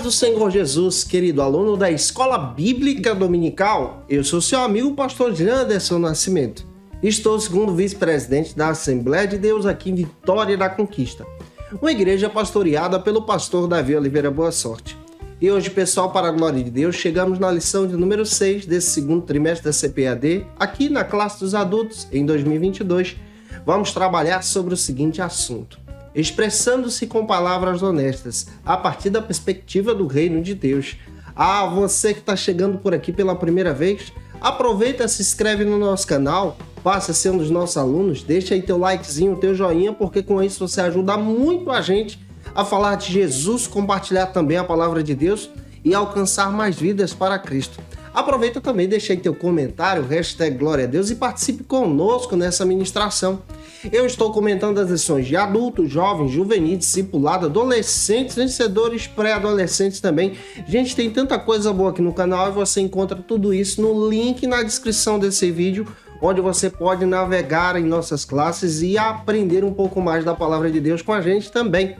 do Senhor Jesus, querido aluno da Escola Bíblica Dominical, eu sou seu amigo, pastor Janderson Nascimento. Estou segundo vice-presidente da Assembleia de Deus aqui em Vitória da Conquista, uma igreja pastoreada pelo pastor Davi Oliveira Boa Sorte. E hoje, pessoal, para a glória de Deus, chegamos na lição de número 6 desse segundo trimestre da CPAD, aqui na classe dos adultos, em 2022. Vamos trabalhar sobre o seguinte assunto: expressando-se com palavras honestas, a partir da perspectiva do reino de Deus. Você que está chegando por aqui pela primeira vez, aproveita, se inscreve no nosso canal, passa a ser um dos nossos alunos, deixa aí teu likezinho, teu joinha, porque com isso você ajuda muito a gente a falar de Jesus, compartilhar também a palavra de Deus e alcançar mais vidas para Cristo. Aproveita também, deixa aí teu comentário, hashtag Glória a Deus, e participe conosco nessa ministração. Eu estou comentando as lições de adultos, jovens, juvenis, discipulado, adolescentes, vencedores, pré-adolescentes também. Gente, tem tanta coisa boa aqui no canal e você encontra tudo isso no link na descrição desse vídeo, onde você pode navegar em nossas classes e aprender um pouco mais da palavra de Deus com a gente também.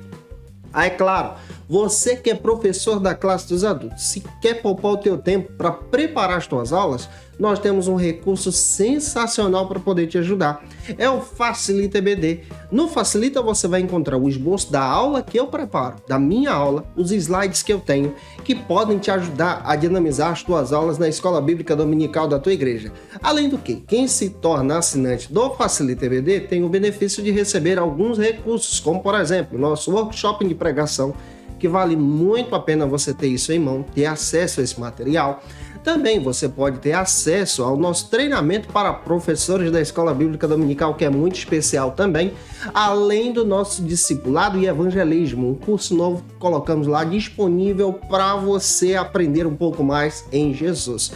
É claro, você que é professor da classe dos adultos, se quer poupar o teu tempo para preparar as tuas aulas, nós temos um recurso sensacional para poder te ajudar. É o Facilita EBD. No Facilita você vai encontrar o esboço da aula que eu preparo, da minha aula, os slides que eu tenho, que podem te ajudar a dinamizar as tuas aulas na Escola Bíblica Dominical da tua igreja. Além do que, quem se torna assinante do Facilita EBD tem o benefício de receber alguns recursos, como por exemplo, nosso workshop de pregação, que vale muito a pena você ter isso em mão, ter acesso a esse material. Também você pode ter acesso ao nosso treinamento para professores da Escola Bíblica Dominical, que é muito especial também, além do nosso discipulado e evangelismo, um curso novo que colocamos lá disponível para você aprender um pouco mais em Jesus.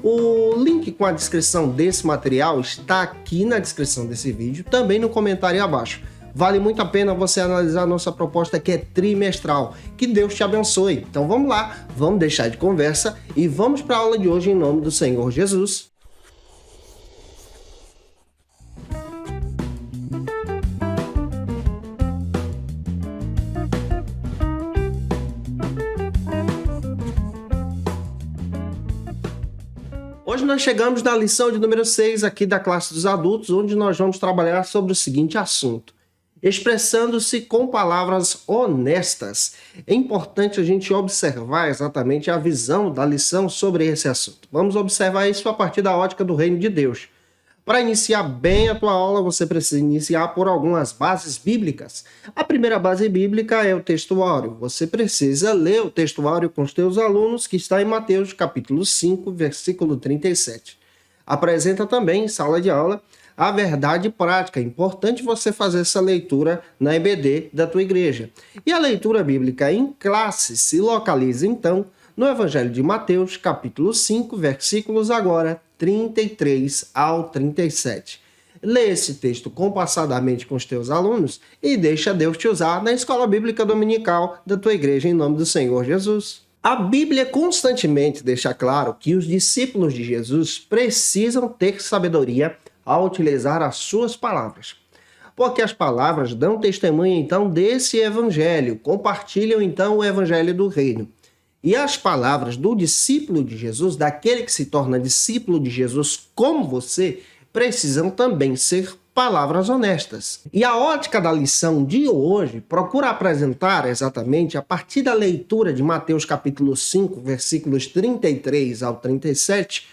O link com a descrição desse material está aqui na descrição desse vídeo, também no comentário abaixo. Vale muito a pena você analisar a nossa proposta, que é trimestral. Que Deus te abençoe. Então vamos lá, vamos deixar de conversa e vamos para a aula de hoje em nome do Senhor Jesus. Hoje nós chegamos na lição de número 6 aqui da classe dos adultos, onde nós vamos trabalhar sobre o seguinte assunto: expressando-se com palavras honestas. É importante a gente observar exatamente a visão da lição sobre esse assunto. Vamos observar isso a partir da ótica do reino de Deus. Para iniciar bem a tua aula, você precisa iniciar por algumas bases bíblicas. A primeira base bíblica é o textuário. Você precisa ler o textuário com os teus alunos, que está em Mateus capítulo 5, versículo 37. Apresenta também, em sala de aula, a verdade prática. É importante você fazer essa leitura na EBD da tua igreja. E a leitura bíblica em classe se localiza, então, no Evangelho de Mateus, capítulo 5, versículos agora 33 ao 37. Lê esse texto compassadamente com os teus alunos e deixa Deus te usar na Escola Bíblica Dominical da tua igreja em nome do Senhor Jesus. A Bíblia constantemente deixa claro que os discípulos de Jesus precisam ter sabedoria ao utilizar as suas palavras, porque as palavras dão testemunho então desse evangelho, compartilham então o evangelho do reino. E as palavras do discípulo de Jesus, daquele que se torna discípulo de Jesus como você, precisam também ser palavras honestas. E a ótica da lição de hoje procura apresentar exatamente a partir da leitura de Mateus capítulo 5, versículos 33 ao 37,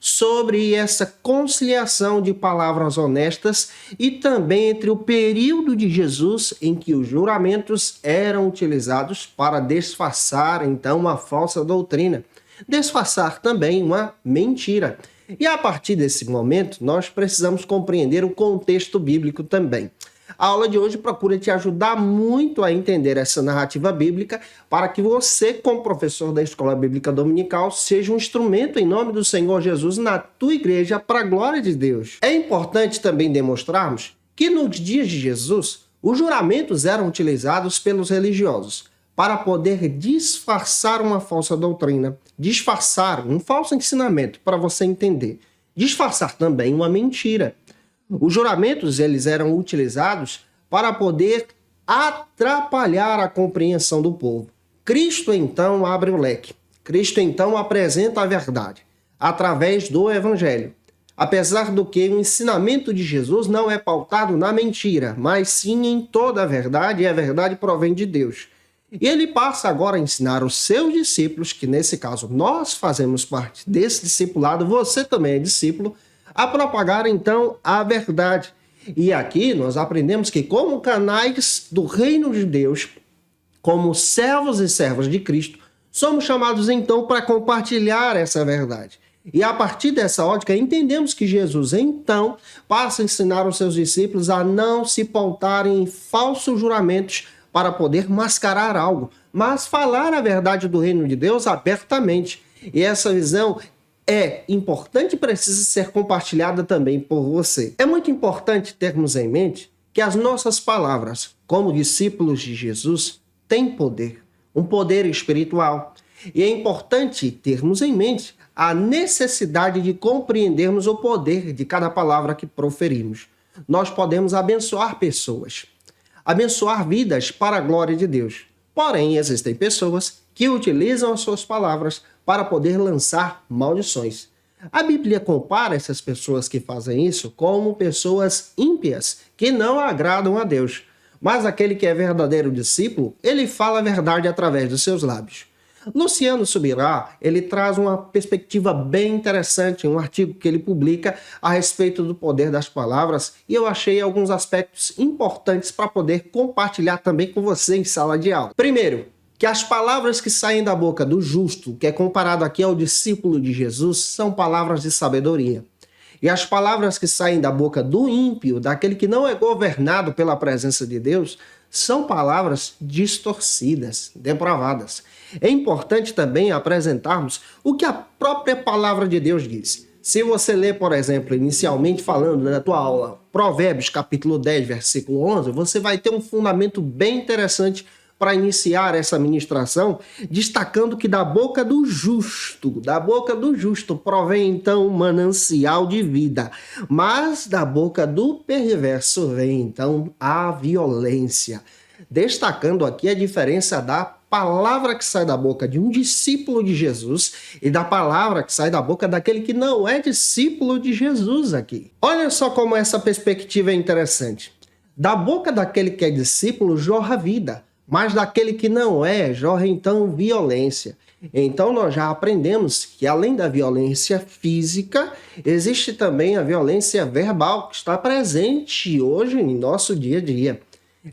sobre essa conciliação de palavras honestas e também entre o período de Jesus em que os juramentos eram utilizados para disfarçar então uma falsa doutrina, disfarçar também uma mentira. E a partir desse momento nós precisamos compreender o contexto bíblico também. A aula de hoje procura te ajudar muito a entender essa narrativa bíblica para que você, como professor da Escola Bíblica Dominical, seja um instrumento em nome do Senhor Jesus na tua igreja para a glória de Deus. É importante também demonstrarmos que nos dias de Jesus, os juramentos eram utilizados pelos religiosos para poder disfarçar uma falsa doutrina, disfarçar um falso ensinamento, para você entender, disfarçar também uma mentira. Os juramentos eles eram utilizados para poder atrapalhar a compreensão do povo. Cristo então abre o leque. Cristo então apresenta a verdade através do Evangelho. Apesar do que o ensinamento de Jesus não é pautado na mentira, mas sim em toda a verdade, e a verdade provém de Deus. E ele passa agora a ensinar os seus discípulos, que nesse caso nós fazemos parte desse discipulado, você também é discípulo, a propagar então a verdade. E aqui nós aprendemos que como canais do reino de Deus, como servos e servas de Cristo, somos chamados então para compartilhar essa verdade. E a partir dessa ótica, entendemos que Jesus, então, passa a ensinar os seus discípulos a não se pautarem em falsos juramentos para poder mascarar algo, mas falar a verdade do reino de Deus abertamente. E essa visão é importante e precisa ser compartilhada também por você. É muito importante termos em mente que as nossas palavras, como discípulos de Jesus, têm poder, um poder espiritual. E é importante termos em mente a necessidade de compreendermos o poder de cada palavra que proferimos. Nós podemos abençoar pessoas, abençoar vidas para a glória de Deus. Porém, existem pessoas que utilizam as suas palavras para poder lançar maldições. A Bíblia compara essas pessoas que fazem isso como pessoas ímpias, que não agradam a Deus. Mas aquele que é verdadeiro discípulo, ele fala a verdade através dos seus lábios. Luciano Subirá, ele traz uma perspectiva bem interessante em um artigo que ele publica a respeito do poder das palavras, e eu achei alguns aspectos importantes para poder compartilhar também com você em sala de aula. Primeiro, que as palavras que saem da boca do justo, que é comparado aqui ao discípulo de Jesus, são palavras de sabedoria. E as palavras que saem da boca do ímpio, daquele que não é governado pela presença de Deus, são palavras distorcidas, depravadas. É importante também apresentarmos o que a própria palavra de Deus diz. Se você ler, por exemplo, inicialmente falando na tua aula, Provérbios capítulo 10, versículo 11, você vai ter um fundamento bem interessante para iniciar essa ministração, destacando que da boca do justo provém então um manancial de vida, mas da boca do perverso vem então a violência. Destacando aqui a diferença da palavra que sai da boca de um discípulo de Jesus e da palavra que sai da boca daquele que não é discípulo de Jesus aqui. Olha só como essa perspectiva é interessante. Da boca daquele que é discípulo jorra vida, mas daquele que não é, jorra então violência. Então nós já aprendemos que além da violência física, existe também a violência verbal que está presente hoje em nosso dia a dia.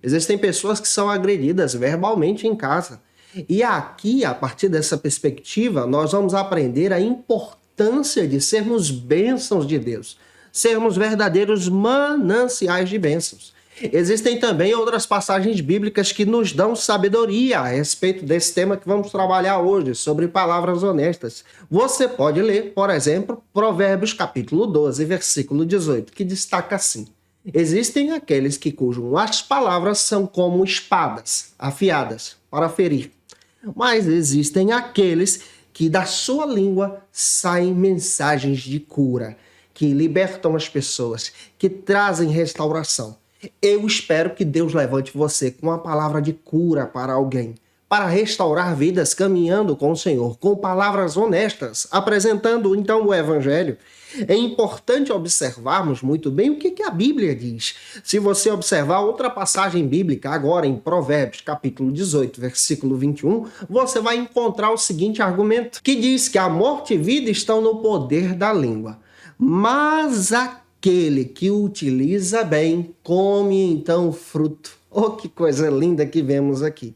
Existem pessoas que são agredidas verbalmente em casa. E aqui, a partir dessa perspectiva, nós vamos aprender a importância de sermos bênçãos de Deus, sermos verdadeiros mananciais de bênçãos. Existem também outras passagens bíblicas que nos dão sabedoria a respeito desse tema que vamos trabalhar hoje, sobre palavras honestas. Você pode ler, por exemplo, Provérbios capítulo 12, versículo 18, que destaca assim: existem aqueles cujas palavras são como espadas afiadas para ferir, mas existem aqueles que da sua língua saem mensagens de cura, que libertam as pessoas, que trazem restauração. Eu espero que Deus levante você com uma palavra de cura para alguém, para restaurar vidas caminhando com o Senhor, com palavras honestas, apresentando então o Evangelho. É importante observarmos muito bem o que a Bíblia diz. Se você observar outra passagem bíblica, agora em Provérbios, capítulo 18, versículo 21, você vai encontrar o seguinte argumento, que diz que a morte e vida estão no poder da língua, mas aquele que o utiliza bem, come então o fruto. Oh, que coisa linda que vemos aqui.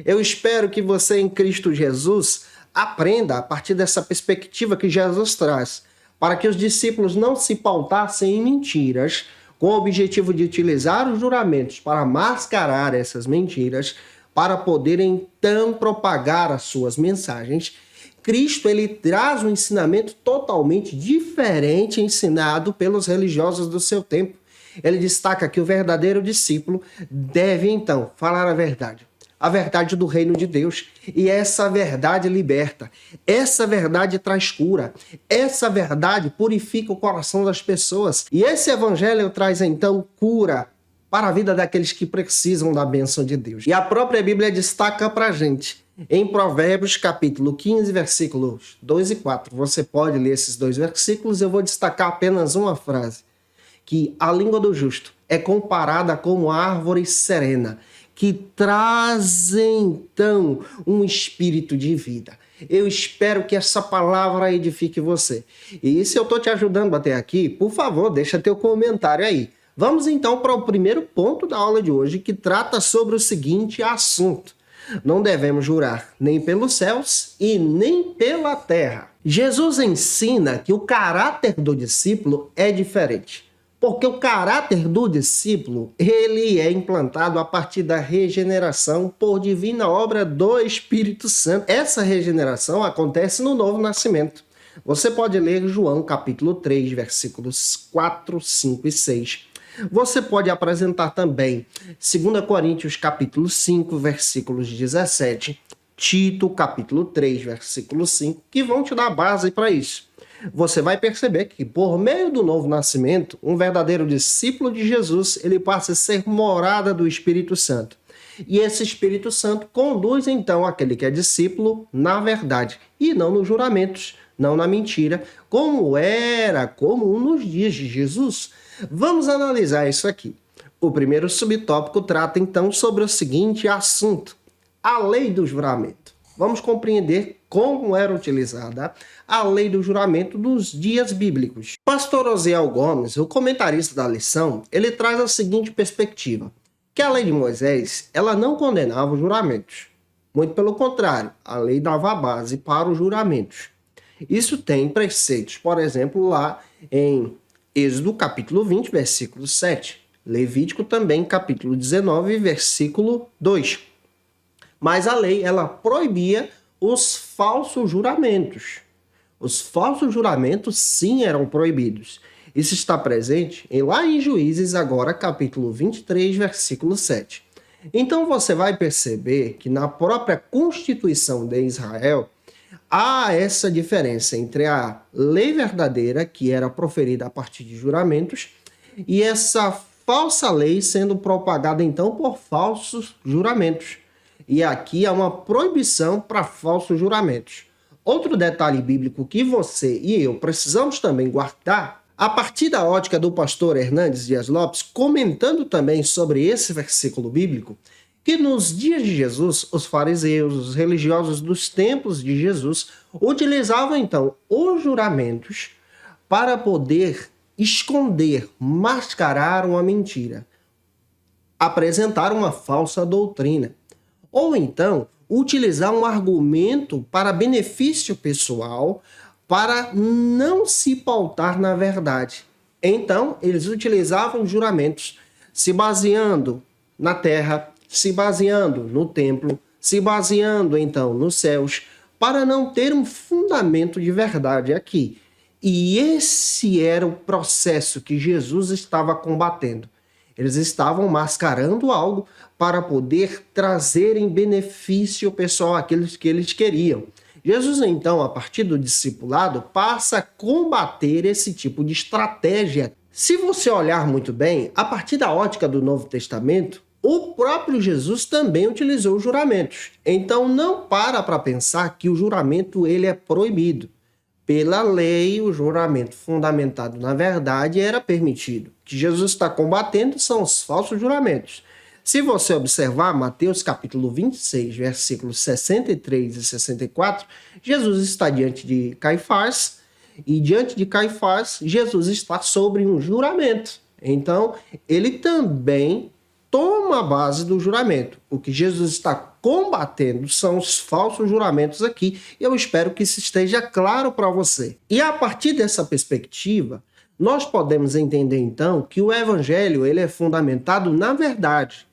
Eu espero que você em Cristo Jesus aprenda a partir dessa perspectiva que Jesus traz, para que os discípulos não se pautassem em mentiras, com o objetivo de utilizar os juramentos para mascarar essas mentiras, para poderem então propagar as suas mensagens. Cristo ele traz um ensinamento totalmente diferente ensinado pelos religiosos do seu tempo. Ele destaca que o verdadeiro discípulo deve então falar a verdade do reino de Deus. E essa verdade liberta, essa verdade traz cura, essa verdade purifica o coração das pessoas. E esse evangelho traz então cura para a vida daqueles que precisam da bênção de Deus. E a própria Bíblia destaca para a gente Em Provérbios, capítulo 15, versículos 2 e 4. Você pode ler esses dois versículos, eu vou destacar apenas uma frase. Que a língua do justo é comparada como árvore serena, que traz então um espírito de vida. Eu espero que essa palavra edifique você. E se eu estou te ajudando até aqui, por favor, deixa teu comentário aí. Vamos então para o primeiro ponto da aula de hoje, que trata sobre o seguinte assunto. Não devemos jurar nem pelos céus e nem pela terra. Jesus ensina que o caráter do discípulo é diferente. Porque o caráter do discípulo, ele é implantado a partir da regeneração por divina obra do Espírito Santo. Essa regeneração acontece no novo nascimento. Você pode ler João capítulo 3, versículos 4, 5 e 6. Você pode apresentar também 2 Coríntios capítulo 5, versículos 17, Tito capítulo 3, versículo 5, que vão te dar base para isso. Você vai perceber que por meio do novo nascimento, um verdadeiro discípulo de Jesus, ele passa a ser morada do Espírito Santo. E esse Espírito Santo conduz então aquele que é discípulo na verdade e não nos juramentos, não na mentira, como era comum nos dias de Jesus. Vamos analisar isso aqui. O primeiro subtópico trata então sobre o seguinte assunto: a lei do juramento. Vamos compreender como era utilizada a lei do juramento nos dias bíblicos. Pastor Osiel Gomes, o comentarista da lição, ele traz a seguinte perspectiva: que a lei de Moisés, ela não condenava os juramentos. Muito pelo contrário, a lei dava a base para os juramentos. Isso tem preceitos, por exemplo, lá em Êxodo capítulo 20, versículo 7. Levítico também, capítulo 19, versículo 2. Mas a lei, ela proibia os falsos juramentos. Os falsos juramentos, sim, eram proibidos. Isso está presente lá em Juízes, agora, capítulo 23, versículo 7. Então, você vai perceber que na própria Constituição de Israel, há essa diferença entre a lei verdadeira, que era proferida a partir de juramentos, e essa falsa lei sendo propagada, então, por falsos juramentos. E aqui há uma proibição para falsos juramentos. Outro detalhe bíblico que você e eu precisamos também guardar, a partir da ótica do pastor Hernandes Dias Lopes, comentando também sobre esse versículo bíblico, que nos dias de Jesus, os fariseus, os religiosos dos tempos de Jesus, utilizavam então os juramentos para poder esconder, mascarar uma mentira, apresentar uma falsa doutrina, ou então utilizar um argumento para benefício pessoal, para não se pautar na verdade. Então, eles utilizavam juramentos se baseando na terra, se baseando no templo, se baseando então nos céus, para não ter um fundamento de verdade aqui. E esse era o processo que Jesus estava combatendo. Eles estavam mascarando algo para poder trazer em benefício pessoal aqueles que eles queriam. Jesus, então, a partir do discipulado, passa a combater esse tipo de estratégia. Se você olhar muito bem, a partir da ótica do Novo Testamento, o próprio Jesus também utilizou os juramentos. Então, não para pensar que o juramento ele é proibido. Pela lei, o juramento fundamentado na verdade era permitido. O que Jesus está combatendo são os falsos juramentos. Se você observar Mateus capítulo 26, versículos 63 e 64, Jesus está diante de Caifás, e diante de Caifás, Jesus está sobre um juramento. Então, ele também toma a base do juramento. O que Jesus está combatendo são os falsos juramentos aqui. Eu espero que isso esteja claro para você. E a partir dessa perspectiva, nós podemos entender então que o evangelho ele é fundamentado na verdade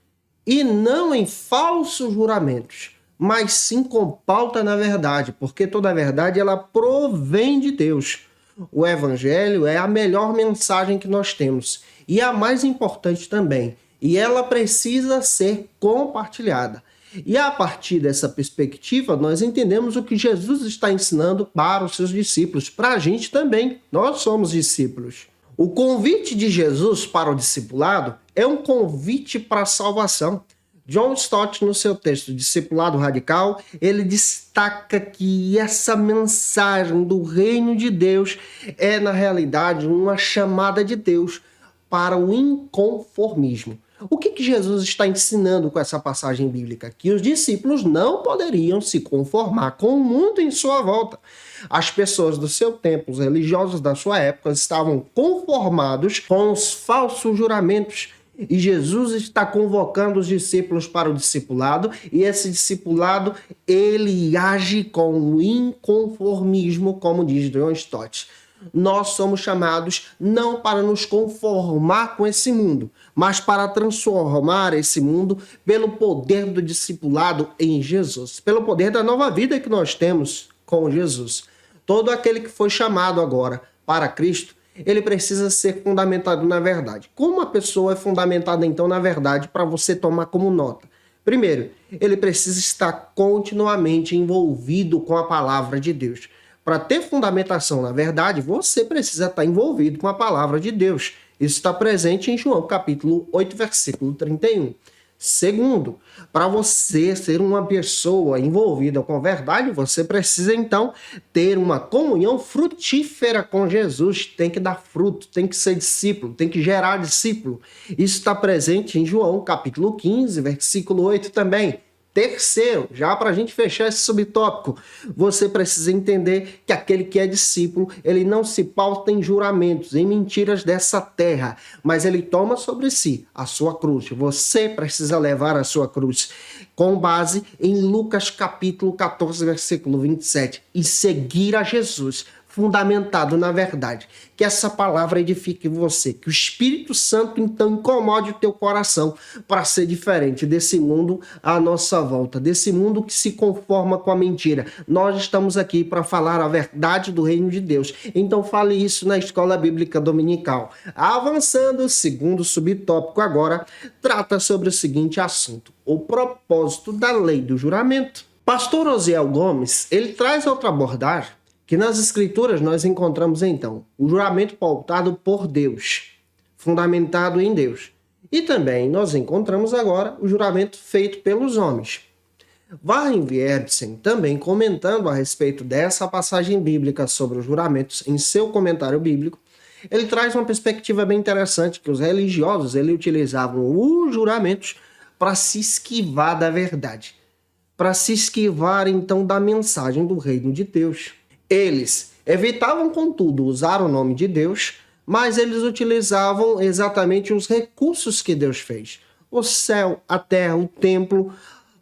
e não em falsos juramentos, mas sim com pauta na verdade, porque toda a verdade ela provém de Deus. O evangelho é a melhor mensagem que nós temos e a mais importante também. E ela precisa ser compartilhada. E a partir dessa perspectiva, nós entendemos o que Jesus está ensinando para os seus discípulos, para a gente também. Nós somos discípulos. O convite de Jesus para o discipulado é um convite para a salvação. John Stott, no seu texto Discipulado Radical, ele destaca que essa mensagem do reino de Deus é, na realidade, uma chamada de Deus para o inconformismo. O que Jesus está ensinando com essa passagem bíblica? Que os discípulos não poderiam se conformar com o mundo em sua volta. As pessoas do seu tempo, os religiosos da sua época, estavam conformados com os falsos juramentos. E Jesus está convocando os discípulos para o discipulado, e esse discipulado, ele age com o inconformismo, como diz John Stott. Nós somos chamados não para nos conformar com esse mundo, mas para transformar esse mundo pelo poder do discipulado em Jesus, pelo poder da nova vida que nós temos com Jesus. Todo aquele que foi chamado agora para Cristo, ele precisa ser fundamentado na verdade. Como a pessoa é fundamentada então na verdade para você tomar como nota? Primeiro, ele precisa estar continuamente envolvido com a palavra de Deus. Para ter fundamentação na verdade, você precisa estar envolvido com a palavra de Deus. Isso está presente em João capítulo 8, versículo 31. Segundo, para você ser uma pessoa envolvida com a verdade, você precisa então ter uma comunhão frutífera com Jesus. Tem que dar fruto, tem que ser discípulo, tem que gerar discípulo. Isso está presente em João capítulo 15, versículo 8 também. Terceiro, já para a gente fechar esse subtópico, você precisa entender que aquele que é discípulo, ele não se pauta em juramentos, em mentiras dessa terra, mas ele toma sobre si a sua cruz. Você precisa levar a sua cruz com base em Lucas capítulo 14, versículo 27, e seguir a Jesus, fundamentado na verdade. Que essa palavra edifique você, que o Espírito Santo então incomode o teu coração para ser diferente desse mundo à nossa volta, desse mundo que se conforma com a mentira. Nós estamos aqui para falar a verdade do reino de Deus, então fale isso na Escola Bíblica Dominical. Avançando, o segundo subtópico agora trata sobre o seguinte assunto: o propósito da lei do juramento. Pastor Osiel Gomes, ele traz outra abordagem que nas Escrituras nós encontramos então o juramento pautado por Deus, fundamentado em Deus. E também nós encontramos agora o juramento feito pelos homens. Warren Wiersbe, também comentando a respeito dessa passagem bíblica sobre os juramentos em seu comentário bíblico, ele traz uma perspectiva bem interessante, que os religiosos ele utilizavam os juramentos para se esquivar da verdade, para se esquivar então da mensagem do reino de Deus. Eles evitavam, contudo, usar o nome de Deus, mas eles utilizavam exatamente os recursos que Deus fez. O céu, a terra, o templo,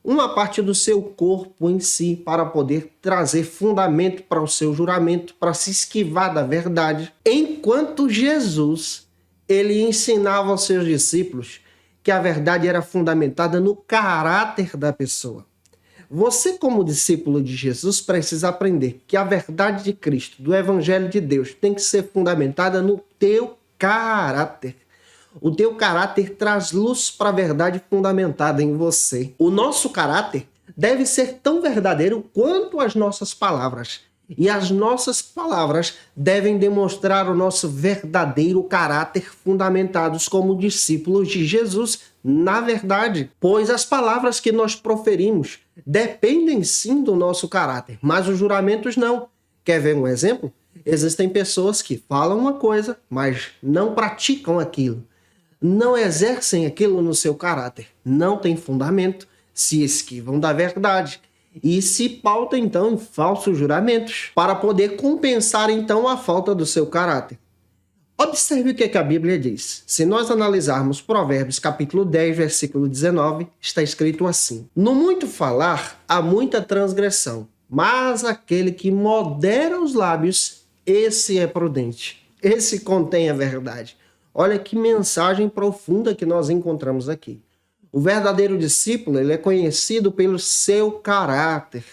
uma parte do seu corpo em si, para poder trazer fundamento para o seu juramento, para se esquivar da verdade. Enquanto Jesus, ele ensinava aos seus discípulos que a verdade era fundamentada no caráter da pessoa. Você, como discípulo de Jesus, precisa aprender que a verdade de Cristo, do Evangelho de Deus, tem que ser fundamentada no teu caráter. O teu caráter traz luz para a verdade fundamentada em você. O nosso caráter deve ser tão verdadeiro quanto as nossas palavras. E as nossas palavras devem demonstrar o nosso verdadeiro caráter fundamentados como discípulos de Jesus na verdade. Pois as palavras que nós proferimos dependem sim do nosso caráter, mas os juramentos não. Quer ver um exemplo? Existem pessoas que falam uma coisa, mas não praticam aquilo. Não exercem aquilo no seu caráter. Não tem fundamento, se esquivam da verdade e se pautam então em falsos juramentos para poder compensar então a falta do seu caráter. Observe o que a Bíblia diz. Se nós analisarmos Provérbios capítulo 10, versículo 19, está escrito assim: no muito falar há muita transgressão, mas aquele que modera os lábios, esse é prudente. Esse contém a verdade. Olha que mensagem profunda que nós encontramos aqui. O verdadeiro discípulo, ele é conhecido pelo seu caráter,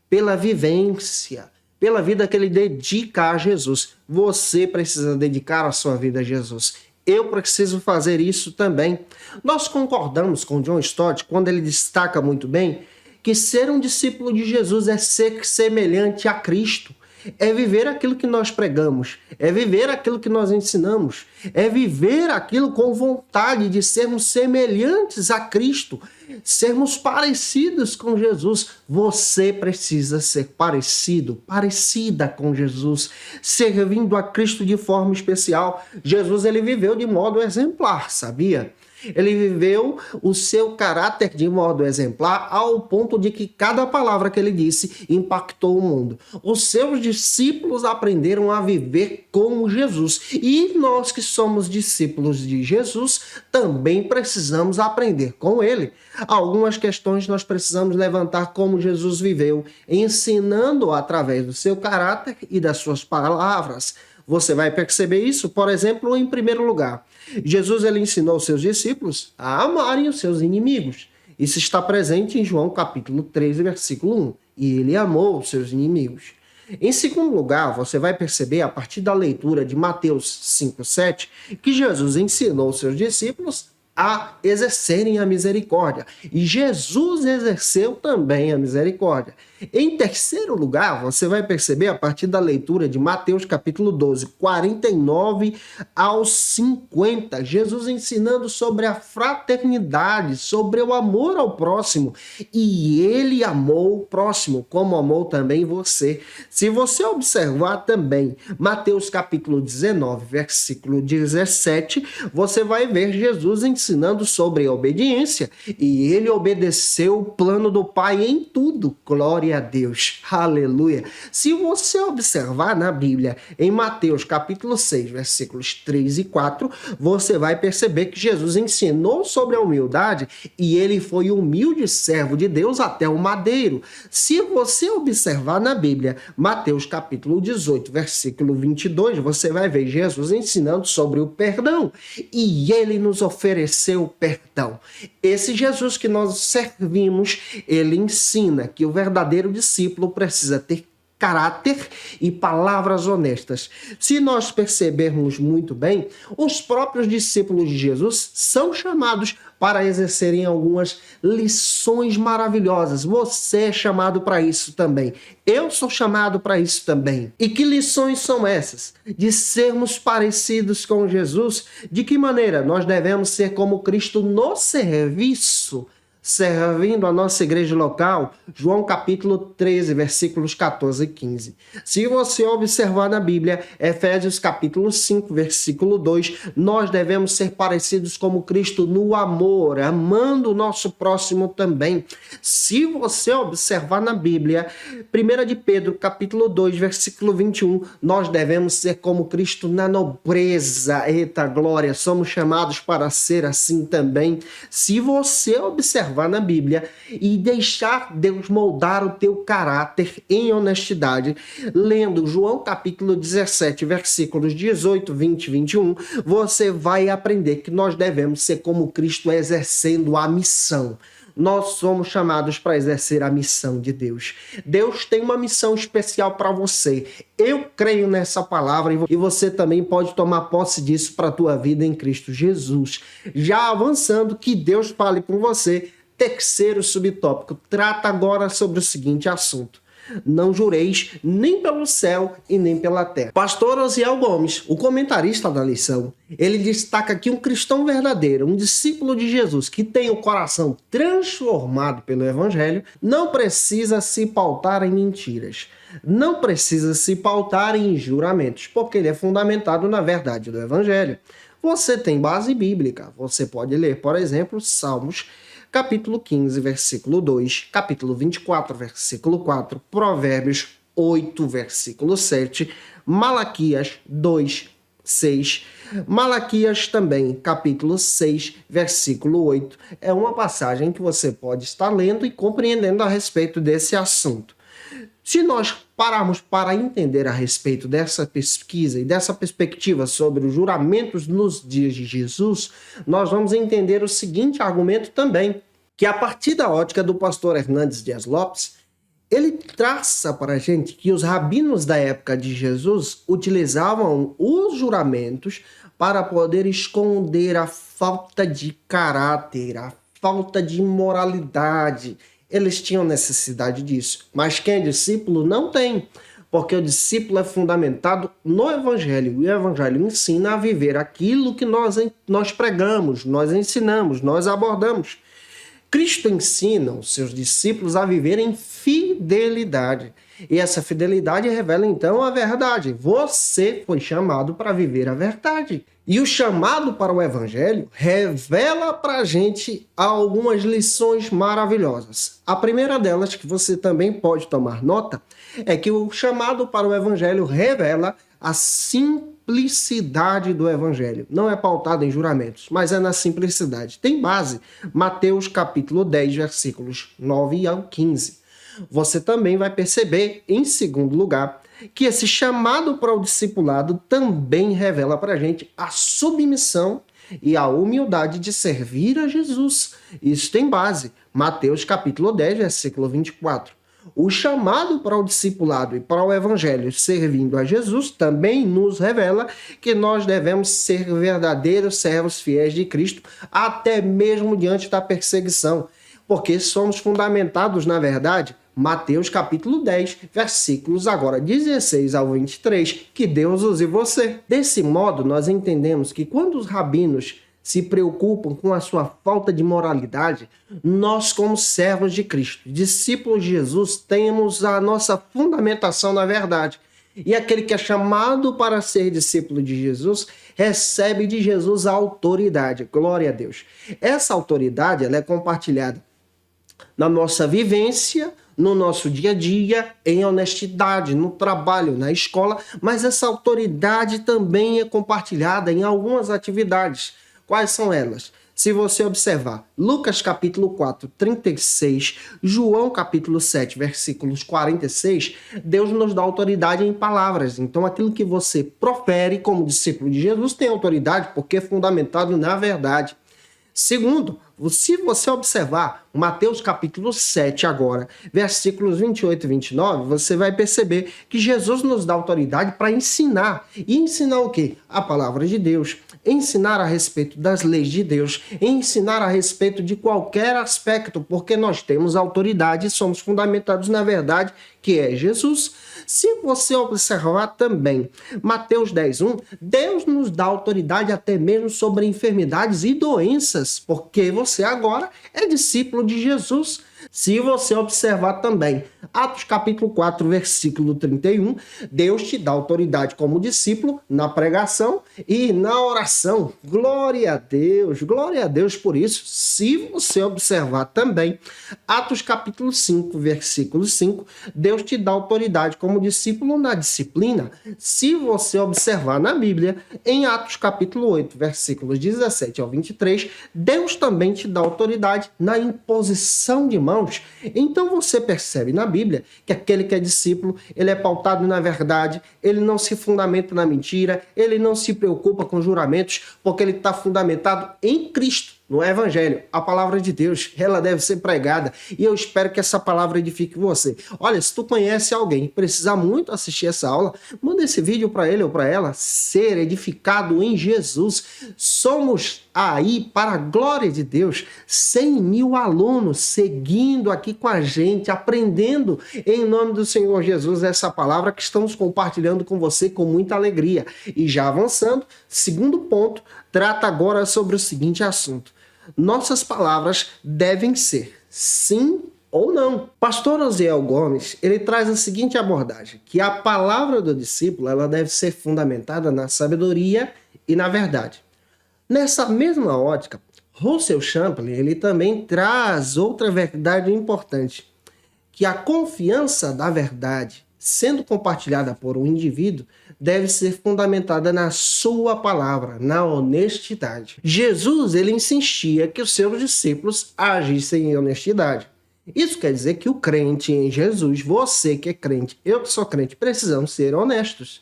pela vivência, pela vida que ele dedica a Jesus. Você precisa dedicar a sua vida a Jesus. Eu preciso fazer isso também. Nós concordamos com John Stott quando ele destaca muito bem que ser um discípulo de Jesus é ser semelhante a Cristo. é viver aquilo que nós pregamos, é viver aquilo que nós ensinamos, é viver aquilo com vontade de sermos semelhantes a Cristo, sermos parecidos com Jesus. Você precisa ser parecido, parecida com Jesus, servindo a Cristo de forma especial. Jesus, ele viveu de modo exemplar, sabia? Ele viveu o seu caráter de modo exemplar ao ponto de que cada palavra que ele disse impactou o mundo. Os seus discípulos aprenderam a viver como Jesus. E nós que somos discípulos de Jesus também precisamos aprender com ele. Algumas questões nós precisamos levantar como Jesus viveu, ensinando através do seu caráter e das suas palavras. Você vai perceber isso, por exemplo, em primeiro lugar. Jesus, ele ensinou seus discípulos a amarem os seus inimigos. Isso está presente em João capítulo 13, versículo 1. E ele amou os seus inimigos. Em segundo lugar, você vai perceber, a partir da leitura de Mateus 5:7, que Jesus ensinou seus discípulos a exercerem a misericórdia. E Jesus exerceu também a misericórdia. Em terceiro lugar, você vai perceber a partir da leitura de Mateus capítulo 12, 49 ao 50, Jesus ensinando sobre a fraternidade, sobre o amor ao próximo. E ele amou o próximo, como amou também você. Se você observar também Mateus capítulo 19, versículo 17, você vai ver Jesus ensinando sobre a obediência. E ele obedeceu o plano do Pai em tudo. Glória a Deus, aleluia. Se você observar na Bíblia, em Mateus capítulo 6, versículos 3 e 4, você vai perceber que Jesus ensinou sobre a humildade e ele foi humilde servo de Deus até o madeiro. Se você observar na Bíblia, Mateus capítulo 18, versículo 22, você vai ver Jesus ensinando sobre o perdão e ele nos ofereceu perdão. Esse Jesus que nós servimos, ele ensina que o verdadeiro discípulo precisa ter caráter e palavras honestas. Se nós percebermos muito bem, os próprios discípulos de Jesus são chamados para exercerem algumas lições maravilhosas. Você é chamado para isso também. Eu sou chamado para isso também. E que lições são essas? De sermos parecidos com Jesus. De que maneira? Nós devemos ser como Cristo no serviço, servindo a nossa igreja local. João capítulo 13, versículos 14 e 15. Se você observar na Bíblia, Efésios capítulo 5, versículo 2, nós devemos ser parecidos como Cristo no amor, amando o nosso próximo também. Se você observar na Bíblia, 1 de Pedro capítulo 2, versículo 21, nós devemos ser como Cristo na nobreza. Eita glória, somos chamados para ser assim também. Se você observar na Bíblia e deixar Deus moldar o teu caráter em honestidade, lendo João capítulo 17, versículos 18, 20 e 21, você vai aprender que nós devemos ser como Cristo exercendo a missão. Nós somos chamados para exercer a missão de Deus. Deus tem uma missão especial para você. Eu creio nessa palavra e você também pode tomar posse disso para a tua vida em Cristo Jesus. Já avançando, que Deus fale com você. Terceiro subtópico, trata agora sobre o seguinte assunto: não jureis nem pelo céu e nem pela terra. Pastor Osiel Gomes, o comentarista da lição, ele destaca que um cristão verdadeiro, um discípulo de Jesus que tem o coração transformado pelo Evangelho, não precisa se pautar em mentiras, não precisa se pautar em juramentos, porque ele é fundamentado na verdade do Evangelho. Você tem base bíblica, você pode ler, por exemplo, Salmos capítulo 15, versículo 2, capítulo 24, versículo 4, Provérbios 8, versículo 7, Malaquias 2, 6, Malaquias também, capítulo 6, versículo 8. É uma passagem que você pode estar lendo e compreendendo a respeito desse assunto. Se nós pararmos para entender a respeito dessa pesquisa e dessa perspectiva sobre os juramentos nos dias de Jesus, nós vamos entender o seguinte argumento também, que a partir da ótica do pastor Hernandes Dias Lopes, ele traça para a gente que os rabinos da época de Jesus utilizavam os juramentos para poder esconder a falta de caráter, a falta de moralidade. Eles tinham necessidade disso, mas quem é discípulo não tem. porque o discípulo é fundamentado no Evangelho. E o Evangelho ensina a viver aquilo que nós pregamos, nós ensinamos, nós abordamos. Cristo ensina os seus discípulos a viver em fidelidade. E essa fidelidade revela então a verdade. Você foi chamado para viver a verdade. E o chamado para o Evangelho revela para a gente algumas lições maravilhosas. A primeira delas, que você também pode tomar nota, é que o chamado para o Evangelho revela a simplicidade do Evangelho. Não é pautado em juramentos, mas é na simplicidade. Tem base. Mateus capítulo 10, versículos 9 ao 15. Você também vai perceber, em segundo lugar, que esse chamado para o discipulado também revela para a gente a submissão e a humildade de servir a Jesus. Isso tem base. Mateus capítulo 10, versículo 24. O chamado para o discipulado e para o evangelho servindo a Jesus também nos revela que nós devemos ser verdadeiros servos fiéis de Cristo, até mesmo diante da perseguição, porque somos fundamentados na verdade. Mateus capítulo 10, versículos agora 16 ao 23, que Deus use você. Desse modo, nós entendemos que quando os rabinos se preocupam com a sua falta de moralidade, nós, como servos de Cristo, discípulos de Jesus, temos a nossa fundamentação na verdade. E aquele que é chamado para ser discípulo de Jesus, recebe de Jesus a autoridade. Glória a Deus. Essa autoridade ela é compartilhada na nossa vivência, no nosso dia a dia, em honestidade, no trabalho, na escola, mas essa autoridade também é compartilhada em algumas atividades. Quais são elas? Se você observar Lucas capítulo 4, 36, João capítulo 7, versículos 46, Deus nos dá autoridade em palavras. Então aquilo que você profere como discípulo de Jesus tem autoridade porque é fundamentado na verdade. Segundo, se você observar Mateus capítulo 7 agora, versículos 28 e 29, você vai perceber que Jesus nos dá autoridade para ensinar. E ensinar o quê? A palavra de Deus. Ensinar a respeito das leis de Deus. Ensinar a respeito de qualquer aspecto, porque nós temos autoridade e somos fundamentados na verdade, que é Jesus. Se você observar também Mateus 10:1, Deus nos dá autoridade até mesmo sobre enfermidades e doenças, porque você agora é discípulo de Jesus. Se você observar também Atos capítulo 4, versículo 31, Deus te dá autoridade como discípulo na pregação e na oração. Glória a Deus por isso. Se você observar também Atos capítulo 5, versículo 5, Deus te dá autoridade como discípulo na disciplina. Se você observar na Bíblia, em Atos capítulo 8, versículos 17 ao 23, Deus também te dá autoridade na imposição de mãos. Então você percebe na Bíblia que aquele que é discípulo, ele é pautado na verdade, ele não se fundamenta na mentira, ele não se preocupa com juramentos, porque ele está fundamentado em Cristo, no Evangelho. A palavra de Deus, ela deve ser pregada e eu espero que essa palavra edifique você. Olha, se tu conhece alguém que precisa muito assistir essa aula, manda esse vídeo para ele ou para ela ser edificado em Jesus. Somos aí, para a glória de Deus, 100 mil alunos seguindo aqui com a gente, aprendendo em nome do Senhor Jesus essa palavra que estamos compartilhando com você com muita alegria. E já avançando, segundo ponto, trata agora sobre o seguinte assunto. Nossas palavras devem ser sim ou não. Pastor Osiel Gomes, ele traz a seguinte abordagem, que a palavra do discípulo ela deve ser fundamentada na sabedoria e na verdade. Nessa mesma ótica, Russell Champlin ele também traz outra verdade importante, que a confiança da verdade, sendo compartilhada por um indivíduo, deve ser fundamentada na sua palavra, na honestidade. Jesus ele insistia que os seus discípulos agissem em honestidade. Isso quer dizer que o crente em Jesus, você que é crente, eu que sou crente, precisamos ser honestos.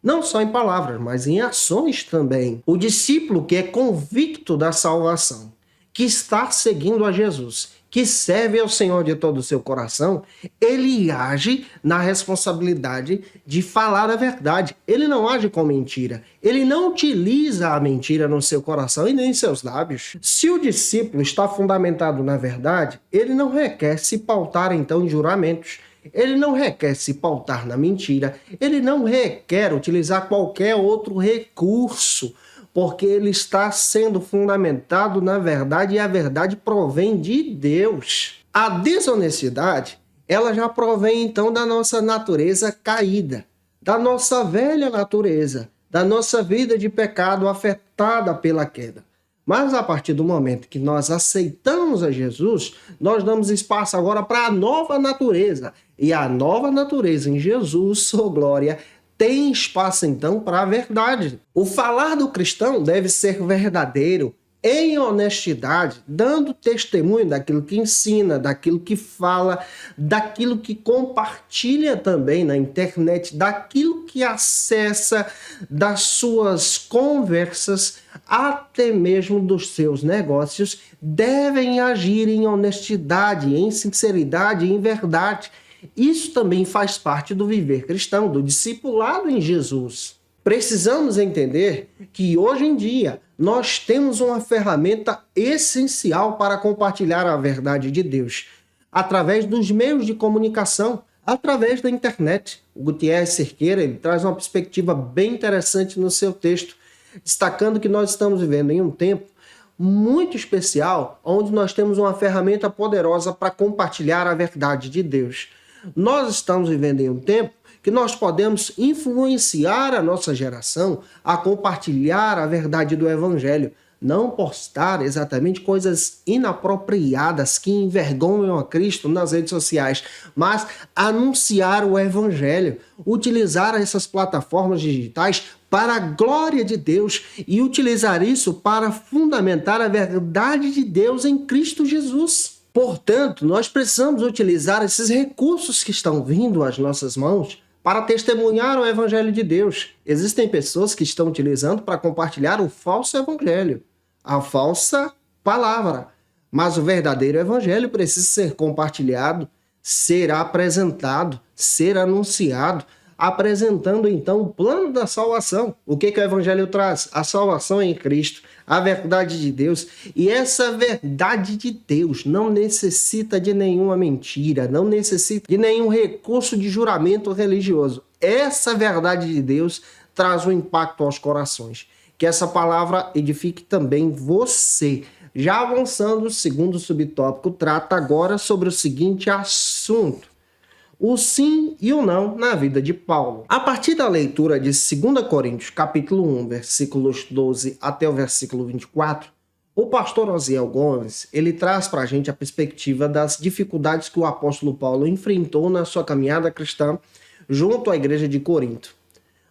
Não só em palavras, mas em ações também. O discípulo que é convicto da salvação, que está seguindo a Jesus, que serve ao Senhor de todo o seu coração, ele age na responsabilidade de falar a verdade. Ele não age com mentira. Ele não utiliza a mentira no seu coração e nem em seus lábios. Se o discípulo está fundamentado na verdade, ele não requer se pautar então em juramentos. ele não requer se pautar na mentira, ele não requer utilizar qualquer outro recurso, porque ele está sendo fundamentado na verdade e a verdade provém de Deus. A desonestidade, ela já provém então da nossa natureza caída, da nossa velha natureza, da nossa vida de pecado afetada pela queda. Mas a partir do momento que nós aceitamos a Jesus, nós damos espaço agora para a nova natureza. E a nova natureza em Jesus, sua glória, tem espaço então para a verdade. O falar do cristão deve ser verdadeiro, em honestidade, dando testemunho daquilo que ensina, daquilo que fala, daquilo que compartilha também na internet, daquilo que acessa, das suas conversas, até mesmo dos seus negócios, devem agir em honestidade, em sinceridade, em verdade. Isso também faz parte do viver cristão, do discipulado em Jesus. Precisamos entender que hoje em dia nós temos uma ferramenta essencial para compartilhar a verdade de Deus, através dos meios de comunicação, através da internet. O Gutierrez Cerqueira ele traz uma perspectiva bem interessante no seu texto, destacando que nós estamos vivendo em um tempo muito especial, onde nós temos uma ferramenta poderosa para compartilhar a verdade de Deus. Nós estamos vivendo em um tempo que nós podemos influenciar a nossa geração a compartilhar a verdade do Evangelho, não postar exatamente coisas inapropriadas que envergonham a Cristo nas redes sociais, mas anunciar o Evangelho, utilizar essas plataformas digitais para a glória de Deus e utilizar isso para fundamentar a verdade de Deus em Cristo Jesus. Portanto, nós precisamos utilizar esses recursos que estão vindo às nossas mãos para testemunhar o Evangelho de Deus. Existem pessoas que estão utilizando para compartilhar o falso Evangelho, a falsa palavra. Mas o verdadeiro Evangelho precisa ser compartilhado, ser apresentado, ser anunciado, apresentando então o plano da salvação. O que o Evangelho traz? A salvação em Cristo, a verdade de Deus. E essa verdade de Deus não necessita de nenhuma mentira, não necessita de nenhum recurso de juramento religioso. Essa verdade de Deus traz um impacto aos corações. Que essa palavra edifique também você. Já avançando, o segundo subtópico trata agora sobre o seguinte assunto: o sim e o não na vida de Paulo. A partir da leitura de 2 Coríntios, capítulo 1, versículos 12 até o versículo 24, o pastor Osiel Gomes, ele traz para a gente a perspectiva das dificuldades que o apóstolo Paulo enfrentou na sua caminhada cristã junto à igreja de Corinto.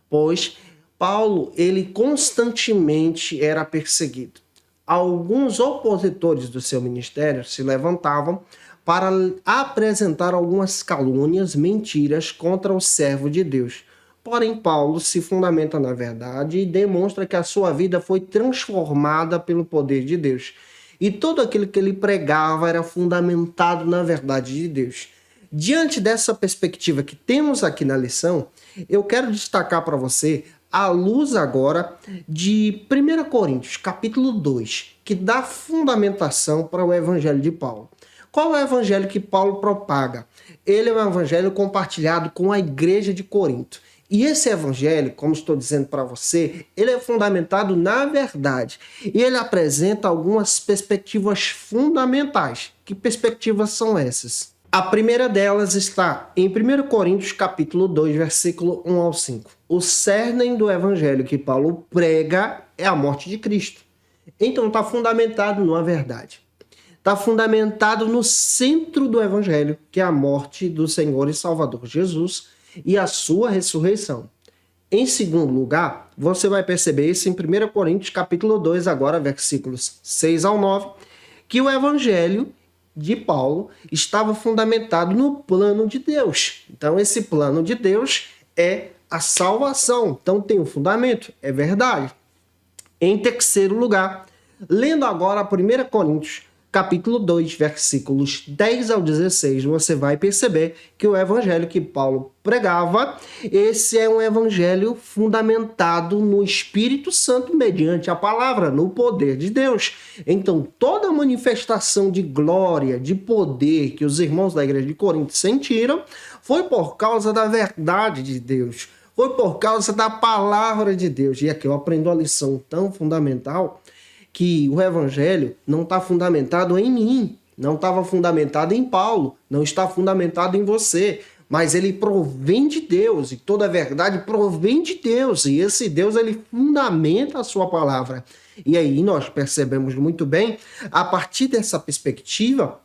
Pois Paulo, ele constantemente era perseguido. Alguns opositores do seu ministério se levantavam para apresentar algumas calúnias, mentiras contra o servo de Deus. Porém, Paulo se fundamenta na verdade e demonstra que a sua vida foi transformada pelo poder de Deus. E tudo aquilo que ele pregava era fundamentado na verdade de Deus. Diante dessa perspectiva que temos aqui na lição, eu quero destacar para você à luz agora de 1 Coríntios, capítulo 2, que dá fundamentação para o evangelho de Paulo. Qual é o evangelho que Paulo propaga? Ele é um evangelho compartilhado com a igreja de Corinto. E esse evangelho, como estou dizendo para você, ele é fundamentado na verdade. E ele apresenta algumas perspectivas fundamentais. Que perspectivas são essas? A primeira delas está em 1 Coríntios, capítulo 2, versículo 1 ao 5. O cerne do evangelho que Paulo prega é a morte de Cristo. Então está fundamentado numa verdade. Está fundamentado no centro do evangelho, que é a morte do Senhor e Salvador Jesus e a sua ressurreição. Em segundo lugar, você vai perceber isso em 1 Coríntios capítulo 2, agora versículos 6 ao 9, que o evangelho de Paulo estava fundamentado no plano de Deus. Então esse plano de Deus é a salvação. Então tem um fundamento, é verdade. Em terceiro lugar, lendo agora 1 Coríntios capítulo 2, versículos 10 ao 16, você vai perceber que o evangelho que Paulo pregava, esse é um evangelho fundamentado no Espírito Santo mediante a palavra, no poder de Deus. Então, toda manifestação de glória, de poder que os irmãos da igreja de Corinto sentiram, foi por causa da verdade de Deus, foi por causa da palavra de Deus. E aqui eu aprendo a lição tão fundamental, que o evangelho não está fundamentado em mim, não estava fundamentado em Paulo, não está fundamentado em você, mas ele provém de Deus, e toda a verdade provém de Deus, e esse Deus ele fundamenta a sua palavra. E aí nós percebemos muito bem, a partir dessa perspectiva,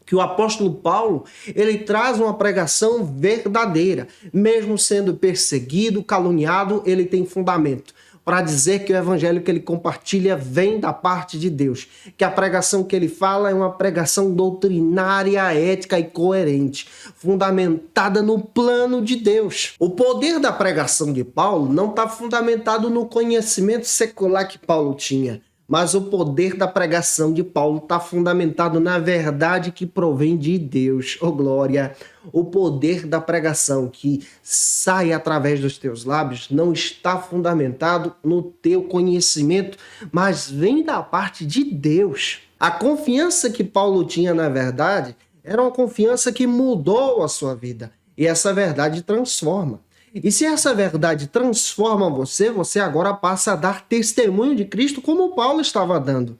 que o apóstolo Paulo, ele traz uma pregação verdadeira, mesmo sendo perseguido, caluniado, ele tem fundamento para dizer que o evangelho que ele compartilha vem da parte de Deus, que a pregação que ele fala é uma pregação doutrinária, ética e coerente, fundamentada no plano de Deus. O poder da pregação de Paulo não está fundamentado no conhecimento secular que Paulo tinha, mas o poder da pregação de Paulo está fundamentado na verdade que provém de Deus. Oh glória! O poder da pregação que sai através dos teus lábios não está fundamentado no teu conhecimento, mas vem da parte de Deus. A confiança que Paulo tinha na verdade era uma confiança que mudou a sua vida. E essa verdade transforma. E se essa verdade transforma você, você agora passa a dar testemunho de Cristo como Paulo estava dando.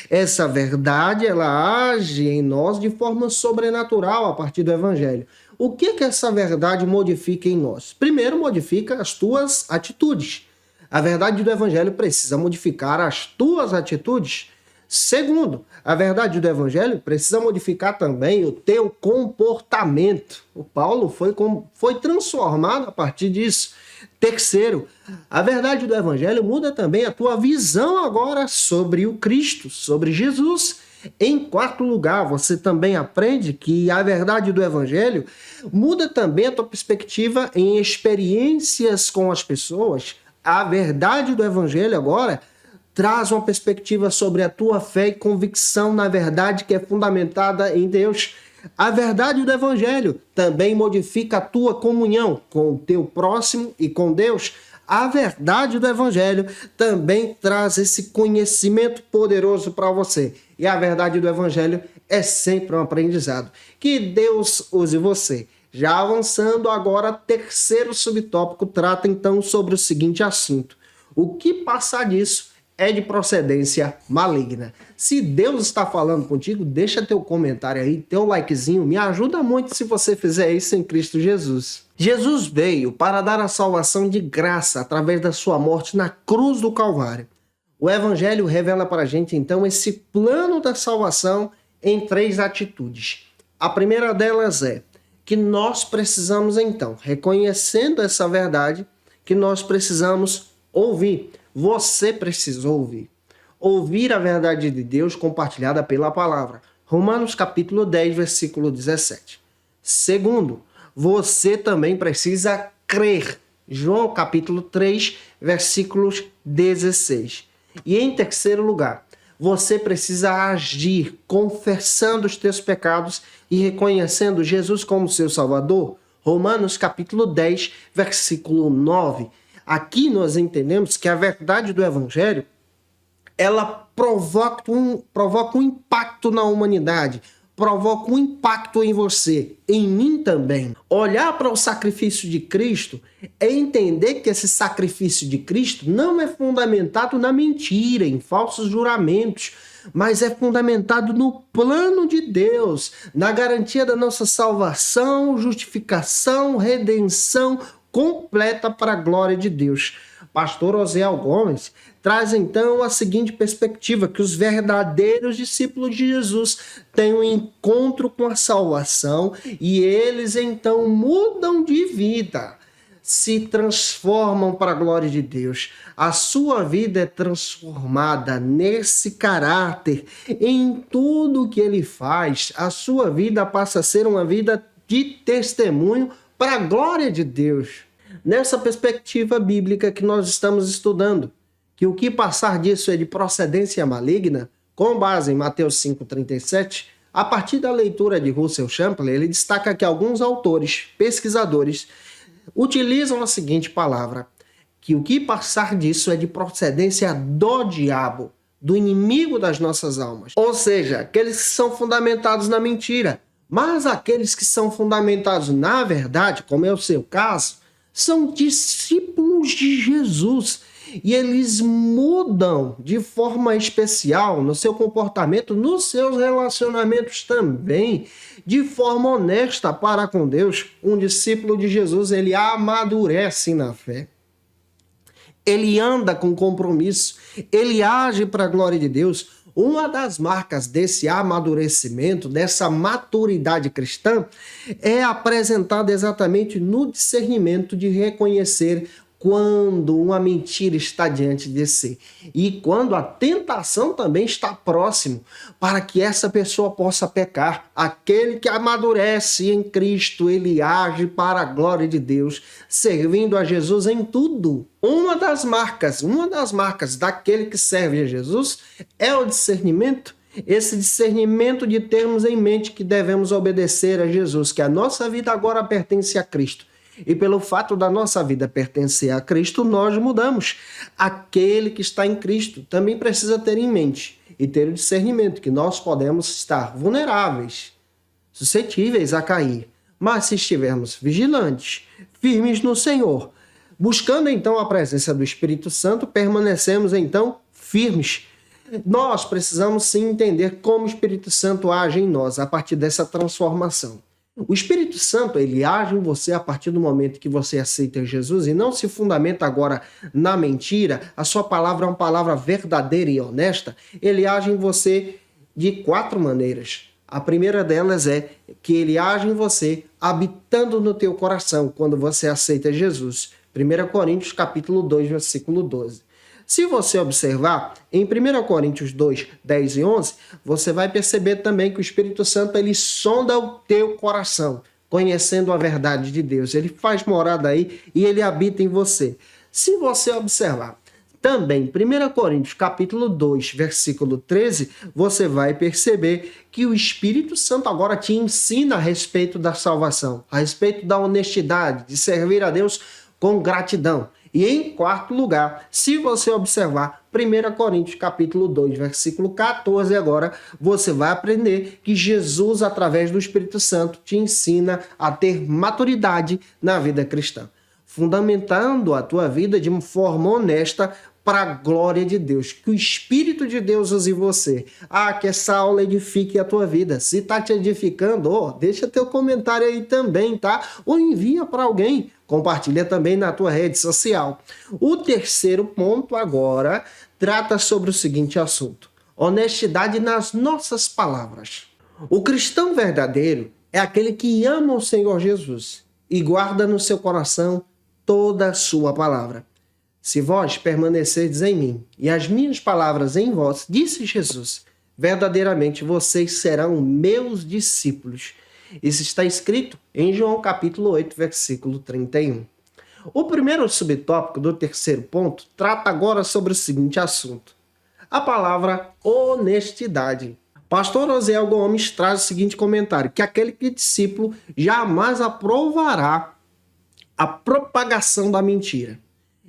Essa verdade, ela age em nós de forma sobrenatural a partir do Evangelho. O que essa verdade modifica em nós? Primeiro, modifica as tuas atitudes. A verdade do Evangelho precisa modificar as tuas atitudes. Segundo, a verdade do evangelho precisa modificar também o teu comportamento. O Paulo foi transformado a partir disso. Terceiro, a verdade do evangelho muda também a tua visão agora sobre o Cristo, sobre Jesus. Em quarto lugar, você também aprende que a verdade do evangelho muda também a tua perspectiva em experiências com as pessoas. A verdade do evangelho agora traz uma perspectiva sobre a tua fé e convicção na verdade que é fundamentada em Deus. A verdade do Evangelho também modifica a tua comunhão com o teu próximo e com Deus. A verdade do Evangelho também traz esse conhecimento poderoso para você. E a verdade do Evangelho é sempre um aprendizado. Que Deus use você. Já avançando agora, terceiro subtópico trata então sobre o seguinte assunto. O que passar disso é de procedência maligna. Se Deus está falando contigo, deixa teu comentário aí, teu likezinho, me ajuda muito se você fizer isso em Cristo Jesus. Jesus veio para dar a salvação de graça através da sua morte na cruz do Calvário. O Evangelho revela para a gente, então, esse plano da salvação em 3 atitudes. A primeira delas é que nós precisamos, então, reconhecendo essa verdade, que nós precisamos ouvir. Você precisa ouvir. Ouvir a verdade de Deus compartilhada pela palavra. Romanos capítulo 10, versículo 17. Segundo, você também precisa crer. João capítulo 3, versículos 16. E em terceiro lugar, você precisa agir confessando os teus pecados e reconhecendo Jesus como seu Salvador. Romanos capítulo 10, versículo 9. Aqui nós entendemos que a verdade do Evangelho, ela provoca um impacto na humanidade, provoca um impacto em você, em mim também. Olhar para o sacrifício de Cristo é entender que esse sacrifício de Cristo não é fundamentado na mentira, em falsos juramentos, mas é fundamentado no plano de Deus, na garantia da nossa salvação, justificação, redenção, completa para a glória de Deus. Pastor Osiel Gomes traz então a seguinte perspectiva, que os verdadeiros discípulos de Jesus têm um encontro com a salvação e eles então mudam de vida, se transformam para a glória de Deus. A sua vida é transformada nesse caráter, em tudo que ele faz. A sua vida passa a ser uma vida de testemunho para a glória de Deus. Nessa perspectiva bíblica que nós estamos estudando, que o que passar disso é de procedência maligna, Com base em Mateus 5,37, a partir da leitura de Russell Champler, ele destaca que alguns autores, pesquisadores, utilizam a seguinte palavra, que o que passar disso é de procedência do diabo, do inimigo das nossas almas. Ou seja, aqueles que são fundamentados na mentira. Mas aqueles que são fundamentados na verdade, como é o seu caso, são discípulos de Jesus. E eles mudam de forma especial no seu comportamento, nos seus relacionamentos também, de forma honesta para com Deus. Um discípulo de Jesus, ele amadurece na fé. Ele anda com compromisso, ele age para a glória de Deus. Uma das marcas desse amadurecimento, dessa maturidade cristã, é apresentada exatamente no discernimento de reconhecer quando uma mentira está diante de si e quando a tentação também está próximo para que essa pessoa possa pecar. Aquele que amadurece em Cristo, ele age para a glória de Deus, servindo a Jesus em tudo. Uma das marcas daquele que serve a Jesus é o discernimento. Esse discernimento de termos em mente que devemos obedecer a Jesus, que a nossa vida agora pertence a Cristo. E pelo fato da nossa vida pertencer a Cristo, nós mudamos. Aquele que está em Cristo também precisa ter em mente e ter o discernimento que nós podemos estar vulneráveis, suscetíveis a cair. Mas se estivermos vigilantes, firmes no Senhor, buscando então a presença do Espírito Santo, permanecemos então firmes. Nós precisamos sim entender como o Espírito Santo age em nós a partir dessa transformação. O Espírito Santo, ele age em você a partir do momento que você aceita Jesus e não se fundamenta agora na mentira. A sua palavra é uma palavra verdadeira e honesta. Ele age em você de 4 maneiras. A primeira delas é que ele age em você habitando no teu coração quando você aceita Jesus. 1 Coríntios capítulo 2, versículo 12. Se você observar, em 1 Coríntios 2, 10 e 11, você vai perceber também que o Espírito Santo ele sonda o teu coração, conhecendo a verdade de Deus. Ele faz morada aí e ele habita em você. Se você observar também 1 Coríntios capítulo 2, versículo 13, você vai perceber que o Espírito Santo agora te ensina a respeito da salvação, a respeito da honestidade, de servir a Deus com gratidão. E em quarto lugar, se você observar 1 Coríntios capítulo 2, versículo 14 agora, você vai aprender que Jesus, através do Espírito Santo, te ensina a ter maturidade na vida cristã, fundamentando a tua vida de uma forma honesta para a glória de Deus. Que o Espírito de Deus use você. Que essa aula edifique a tua vida. Se está te edificando, deixa teu comentário aí também, tá? Ou envia para alguém. Compartilha também na tua rede social. O terceiro ponto agora trata sobre o seguinte assunto: honestidade nas nossas palavras. O cristão verdadeiro é aquele que ama o Senhor Jesus e guarda no seu coração toda a sua palavra. Se vós permanecerdes em mim e as minhas palavras em vós, disse Jesus, verdadeiramente vocês serão meus discípulos. Isso está escrito em João capítulo 8, versículo 31. O primeiro subtópico do terceiro ponto trata agora sobre o seguinte assunto: a palavra honestidade. Pastor Osiel Gomes traz o seguinte comentário: que aquele que é discípulo jamais aprovará a propagação da mentira.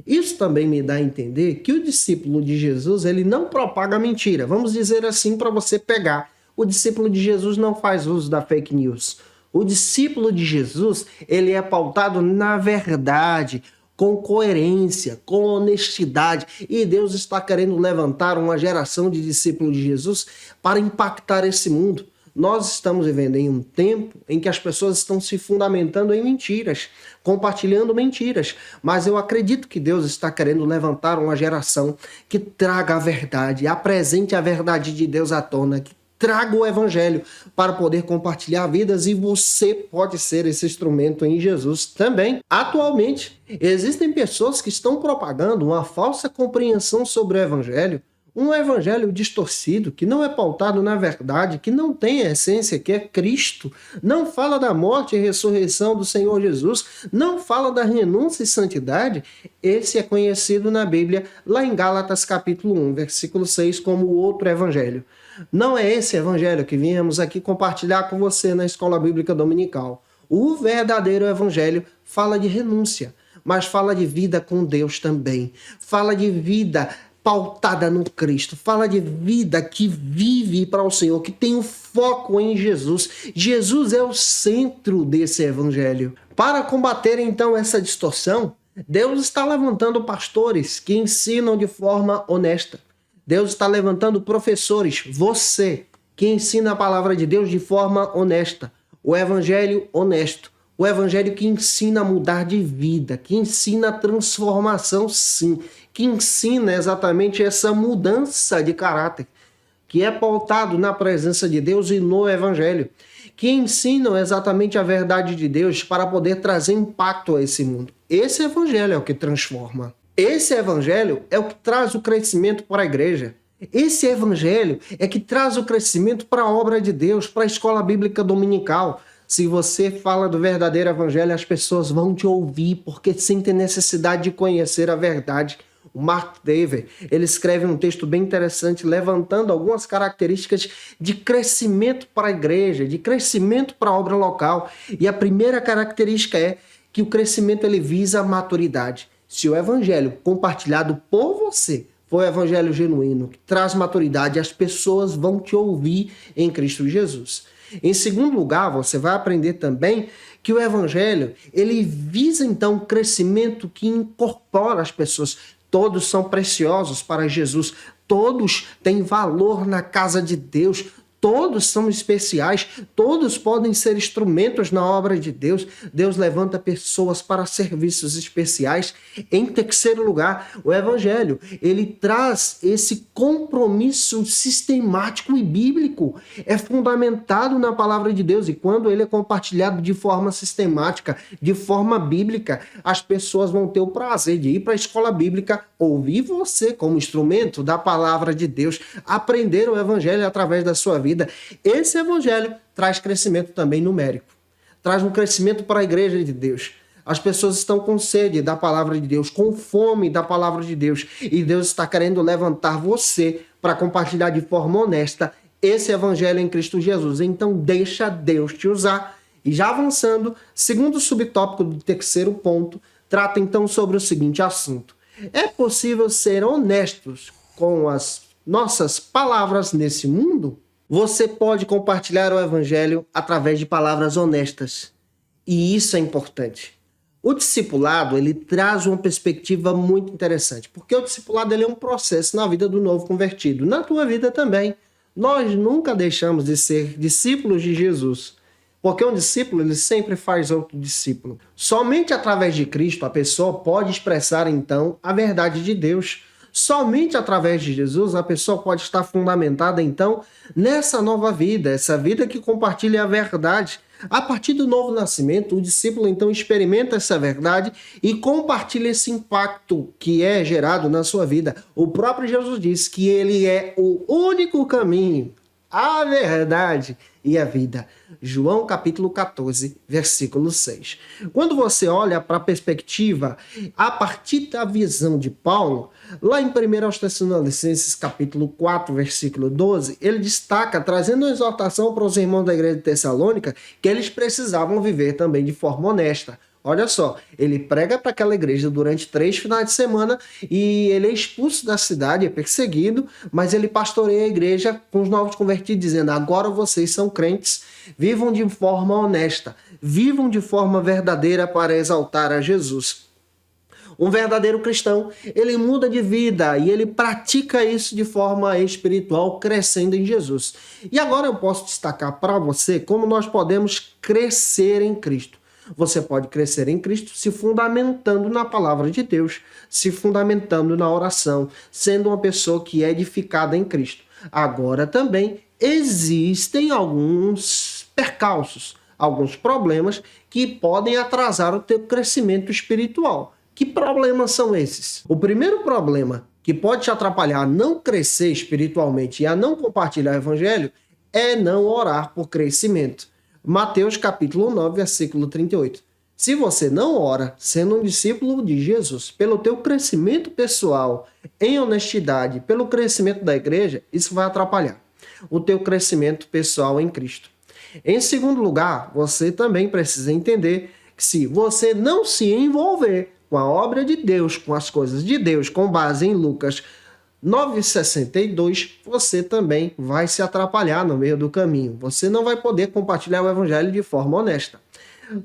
Isso também me dá a entender que o discípulo de Jesus, ele não propaga mentira. Vamos dizer assim para você pegar. O discípulo de Jesus não faz uso da fake news. O discípulo de Jesus, ele é pautado na verdade, com coerência, com honestidade. E Deus está querendo levantar uma geração de discípulos de Jesus para impactar esse mundo. Nós estamos vivendo em um tempo em que as pessoas estão se fundamentando em mentiras, compartilhando mentiras. Mas eu acredito que Deus está querendo levantar uma geração que traga a verdade, apresente a verdade de Deus à tona, que traga o evangelho para poder compartilhar vidas, e você pode ser esse instrumento em Jesus também. Atualmente, existem pessoas que estão propagando uma falsa compreensão sobre o evangelho, Um evangelho distorcido, que não é pautado na verdade, que não tem a essência que é Cristo, não fala da morte e ressurreição do Senhor Jesus, não fala da renúncia e santidade, esse é conhecido na Bíblia, lá em Gálatas capítulo 1, versículo 6, como o outro evangelho. Não é esse evangelho que viemos aqui compartilhar com você na Escola Bíblica Dominical. O verdadeiro evangelho fala de renúncia, mas fala de vida com Deus também. Fala de vida pautada no Cristo. Fala de vida que vive para o Senhor, que tem o foco em Jesus. Jesus é o centro desse evangelho. Para combater então essa distorção, Deus está levantando pastores que ensinam de forma honesta. Deus está levantando professores, você, que ensina a palavra de Deus de forma honesta. O evangelho honesto. O evangelho que ensina a mudar de vida, que ensina a transformação, sim, que ensina exatamente essa mudança de caráter, que é pautado na presença de Deus e no evangelho, que ensinam exatamente a verdade de Deus para poder trazer impacto a esse mundo. Esse evangelho é o que transforma. Esse evangelho é o que traz o crescimento para a igreja. Esse evangelho é que traz o crescimento para a obra de Deus, para a escola bíblica dominical. Se você fala do verdadeiro evangelho, as pessoas vão te ouvir porque sentem necessidade de conhecer a verdade. O Mark Dever, ele escreve um texto bem interessante, levantando algumas características de crescimento para a igreja, de crescimento para a obra local. E a primeira característica é que o crescimento ele visa a maturidade. Se o evangelho compartilhado por você for o evangelho genuíno, que traz maturidade, as pessoas vão te ouvir em Cristo Jesus. Em segundo lugar, você vai aprender também que o evangelho, ele visa então um crescimento que incorpora as pessoas. Todos são preciosos para Jesus, todos têm valor na casa de Deus, todos são especiais, todos podem ser instrumentos na obra de Deus. Deus levanta pessoas para serviços especiais. Em terceiro lugar, o evangelho, ele traz esse compromisso sistemático e bíblico. É fundamentado na palavra de Deus e quando ele é compartilhado de forma sistemática, de forma bíblica, as pessoas vão ter o prazer de ir para a escola bíblica, ouvir você como instrumento da palavra de Deus, aprender o evangelho através da sua vida. Esse evangelho traz crescimento também numérico, traz um crescimento para a igreja de Deus. As pessoas estão com sede da palavra de Deus, com fome da palavra de Deus, e Deus está querendo levantar você para compartilhar de forma honesta esse evangelho em Cristo Jesus. Então deixa Deus te usar. E já avançando, segundo subtópico do terceiro ponto, trata então sobre o seguinte assunto: é possível ser honestos com as nossas palavras nesse mundo? Você pode compartilhar o evangelho através de palavras honestas. E isso é importante. O discipulado, ele traz uma perspectiva muito interessante, porque o discipulado ele é um processo na vida do novo convertido, na tua vida também. Nós nunca deixamos de ser discípulos de Jesus, porque um discípulo ele sempre faz outro discípulo. Somente através de Cristo a pessoa pode expressar então a verdade de Deus. Somente através de Jesus a pessoa pode estar fundamentada então nessa nova vida, essa vida que compartilha a verdade. A partir do novo nascimento, o discípulo então experimenta essa verdade e compartilha esse impacto que é gerado na sua vida. O próprio Jesus diz que ele é o único caminho, a verdade e a vida. João capítulo 14, versículo 6. Quando você olha para a perspectiva, a partir da visão de Paulo, lá em 1 Tessalonicenses capítulo 4, versículo 12, ele destaca, trazendo uma exortação para os irmãos da igreja de Tessalônica, que eles precisavam viver também de forma honesta. Olha só, ele prega para aquela igreja durante 3 finais de semana e ele é expulso da cidade, é perseguido, mas ele pastoreia a igreja com os novos convertidos, dizendo: agora vocês são crentes, vivam de forma honesta, vivam de forma verdadeira para exaltar a Jesus. Um verdadeiro cristão, ele muda de vida e ele pratica isso de forma espiritual, crescendo em Jesus. E agora eu posso destacar para você como nós podemos crescer em Cristo. Você pode crescer em Cristo se fundamentando na palavra de Deus, se fundamentando na oração, sendo uma pessoa que é edificada em Cristo. Agora também existem alguns percalços, alguns problemas que podem atrasar o teu crescimento espiritual. Que problemas são esses? O primeiro problema que pode te atrapalhar a não crescer espiritualmente e a não compartilhar o evangelho é não orar por crescimento. Mateus capítulo 9, versículo 38. Se você não ora, sendo um discípulo de Jesus, pelo teu crescimento pessoal, em honestidade, pelo crescimento da igreja, isso vai atrapalhar o teu crescimento pessoal em Cristo. Em segundo lugar, você também precisa entender que se você não se envolver com a obra de Deus, com as coisas de Deus, com base em Lucas 9,62, você também vai se atrapalhar no meio do caminho. Você não vai poder compartilhar o evangelho de forma honesta.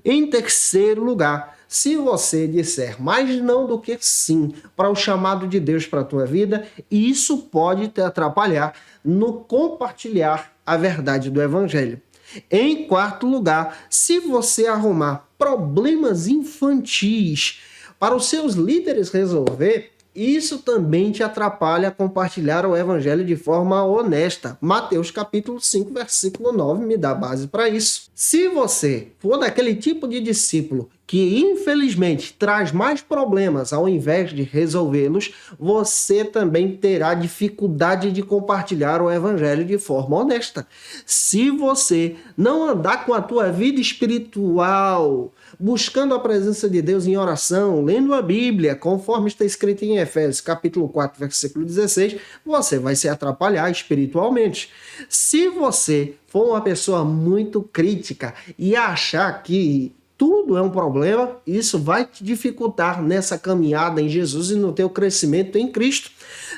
Em terceiro lugar, se você disser mais não do que sim para o chamado de Deus para a tua vida, isso pode te atrapalhar no compartilhar a verdade do evangelho. Em quarto lugar, se você arrumar problemas infantis para os seus líderes resolver, isso também te atrapalha a compartilhar o evangelho de forma honesta. Mateus capítulo 5, versículo 9 me dá base para isso. Se você for daquele tipo de discípulo que infelizmente traz mais problemas ao invés de resolvê-los, você também terá dificuldade de compartilhar o evangelho de forma honesta. Se você não andar com a tua vida espiritual, buscando a presença de Deus em oração, lendo a Bíblia, conforme está escrito em Efésios capítulo 4, versículo 16, você vai se atrapalhar espiritualmente. Se você for uma pessoa muito crítica e achar que tudo é um problema, isso vai te dificultar nessa caminhada em Jesus e no teu crescimento em Cristo.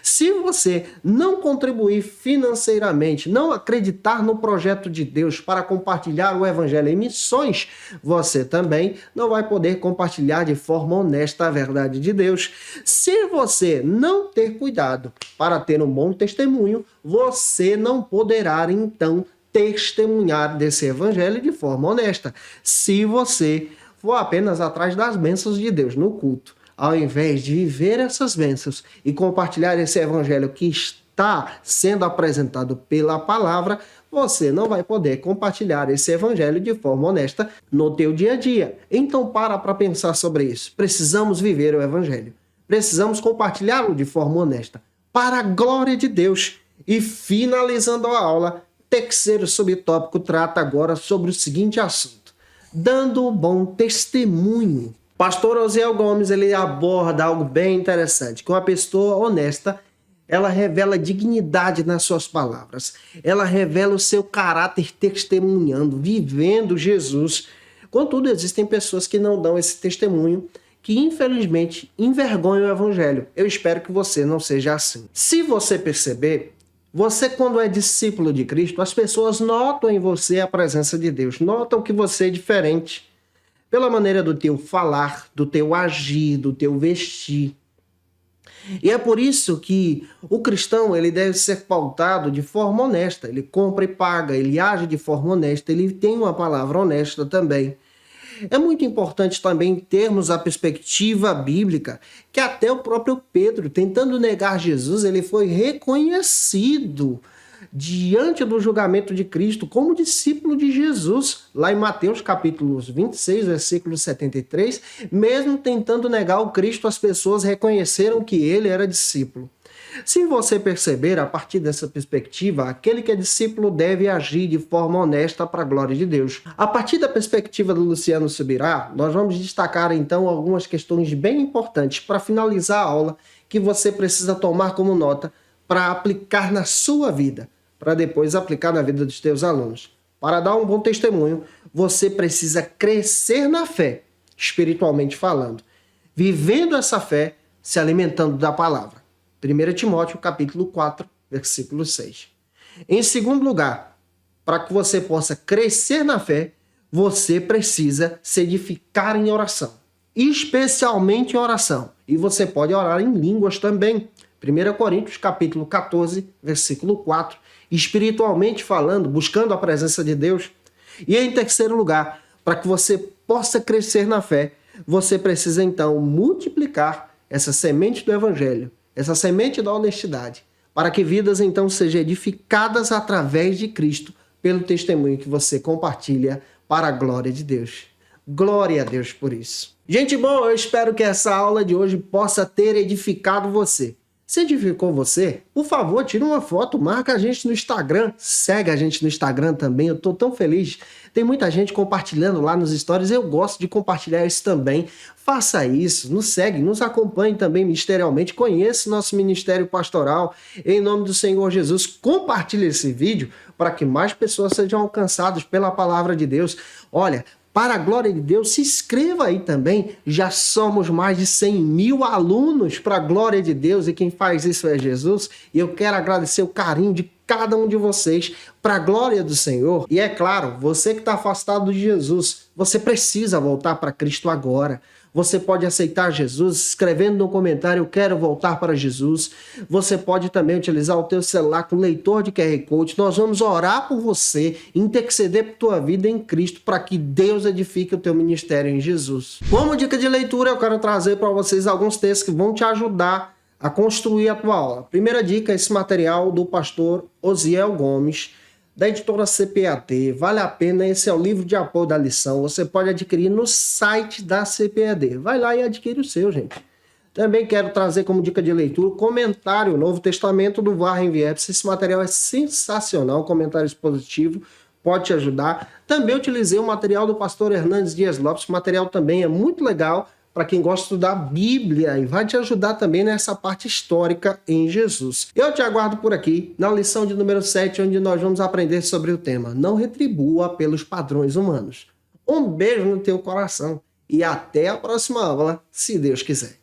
Se você não contribuir financeiramente, não acreditar no projeto de Deus para compartilhar o evangelho em missões, você também não vai poder compartilhar de forma honesta a verdade de Deus. Se você não ter cuidado para ter um bom testemunho, você não poderá então testemunhar desse evangelho de forma honesta. Se você for apenas atrás das bênçãos de Deus no culto, ao invés de viver essas bênçãos e compartilhar esse evangelho que está sendo apresentado pela palavra, você não vai poder compartilhar esse evangelho de forma honesta no teu dia a dia. Então para pensar sobre isso. Precisamos viver o evangelho. Precisamos compartilhá-lo de forma honesta, para a glória de Deus. E finalizando a aula, terceiro subtópico trata agora sobre o seguinte assunto: dando um bom testemunho. Pastor Osiel Gomes, ele aborda algo bem interessante, que uma pessoa honesta, ela revela dignidade nas suas palavras, ela revela o seu caráter testemunhando, vivendo Jesus. Contudo, existem pessoas que não dão esse testemunho, que infelizmente envergonham o evangelho. Eu espero que você não seja assim. Se você perceber, você, quando é discípulo de Cristo, as pessoas notam em você a presença de Deus, notam que você é diferente, pela maneira do teu falar, do teu agir, do teu vestir. E é por isso que o cristão ele deve ser pautado de forma honesta. Ele compra e paga, ele age de forma honesta, ele tem uma palavra honesta também. É muito importante também termos a perspectiva bíblica, que até o próprio Pedro, tentando negar Jesus, ele foi reconhecido diante do julgamento de Cristo como discípulo de Jesus, lá em Mateus capítulo 26, versículo 73, mesmo tentando negar o Cristo, as pessoas reconheceram que ele era discípulo. Se você perceber, a partir dessa perspectiva, aquele que é discípulo deve agir de forma honesta para a glória de Deus. A partir da perspectiva do Luciano Subirá, nós vamos destacar então algumas questões bem importantes para finalizar a aula, que você precisa tomar como nota para aplicar na sua vida, para depois aplicar na vida dos teus alunos. Para dar um bom testemunho, você precisa crescer na fé, espiritualmente falando, vivendo essa fé, se alimentando da palavra. 1 Timóteo capítulo 4, versículo 6. Em segundo lugar, para que você possa crescer na fé, você precisa se edificar em oração, especialmente em oração. E você pode orar em línguas também. 1 Coríntios capítulo 14, versículo 4. Espiritualmente falando, buscando a presença de Deus. E em terceiro lugar, para que você possa crescer na fé, você precisa então multiplicar essa semente do evangelho, essa semente da honestidade, para que vidas então sejam edificadas através de Cristo, pelo testemunho que você compartilha para a glória de Deus. Glória a Deus por isso. Gente boa, eu espero que essa aula de hoje possa ter edificado você. Se edificou você, por favor, tira uma foto, marca a gente no Instagram, segue a gente no Instagram também, eu tô tão feliz. Tem muita gente compartilhando lá nos stories, eu gosto de compartilhar isso também. Faça isso, nos segue, nos acompanhe também ministerialmente, conheça nosso ministério pastoral. Em nome do Senhor Jesus, compartilhe esse vídeo para que mais pessoas sejam alcançadas pela palavra de Deus. Olha, para a glória de Deus, se inscreva aí também. Já somos mais de 100 mil alunos para a glória de Deus e quem faz isso é Jesus. E eu quero agradecer o carinho de cada um de vocês para a glória do Senhor. E é claro, você que está afastado de Jesus, você precisa voltar para Cristo agora. Você pode aceitar Jesus escrevendo no comentário, eu quero voltar para Jesus. Você pode também utilizar o teu celular com leitor de QR Code. Nós vamos orar por você, interceder por tua vida em Cristo, para que Deus edifique o teu ministério em Jesus. Como dica de leitura, eu quero trazer para vocês alguns textos que vão te ajudar a construir a tua aula. Primeira dica, esse material do pastor Osiel Gomes, da editora CPAD. Vale a pena, esse é o livro de apoio da lição. Você pode adquirir no site da CPAD. Vai lá e adquire o seu, gente. Também quero trazer como dica de leitura o comentário Novo Testamento do Warren Wiersbe. Esse material é sensacional, comentário expositivo, pode te ajudar. Também utilizei o material do pastor Hernandes Dias Lopes. O material também é muito legal para quem gosta de estudar Bíblia e vai te ajudar também nessa parte histórica em Jesus. Eu te aguardo por aqui na lição de número 7, onde nós vamos aprender sobre o tema Não retribua pelos padrões humanos. Um beijo no teu coração e até a próxima aula, se Deus quiser.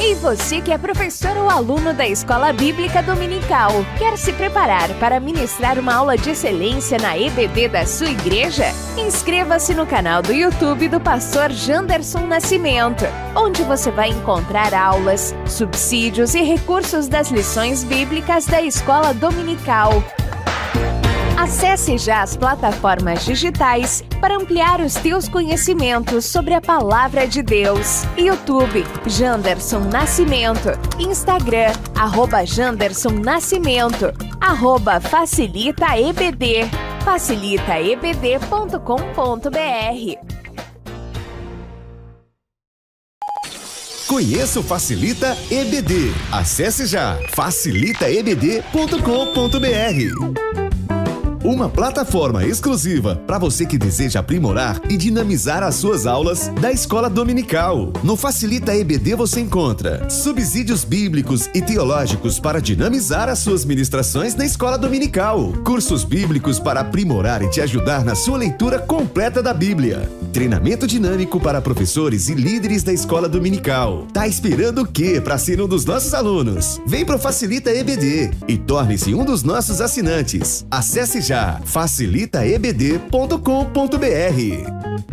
E você que é professor ou aluno da Escola Bíblica Dominical, quer se preparar para ministrar uma aula de excelência na EBD da sua igreja? Inscreva-se no canal do YouTube do pastor Janderson Nascimento, onde você vai encontrar aulas, subsídios e recursos das lições bíblicas da Escola Dominical. Acesse já as plataformas digitais para ampliar os teus conhecimentos sobre a Palavra de Deus. YouTube, Janderson Nascimento. Instagram, @Janderson Nascimento. @FacilitaEBD. facilitaebd.com.br. Conheça o Facilita EBD. Acesse já facilitaebd.com.br. Uma plataforma exclusiva para você que deseja aprimorar e dinamizar as suas aulas da Escola Dominical. No Facilita EBD você encontra subsídios bíblicos e teológicos para dinamizar as suas ministrações na Escola Dominical, cursos bíblicos para aprimorar e te ajudar na sua leitura completa da Bíblia, treinamento dinâmico para professores e líderes da Escola Dominical. Tá esperando o quê para ser um dos nossos alunos? Vem pro Facilita EBD e torne-se um dos nossos assinantes. Acesse já facilitaebd.com.br.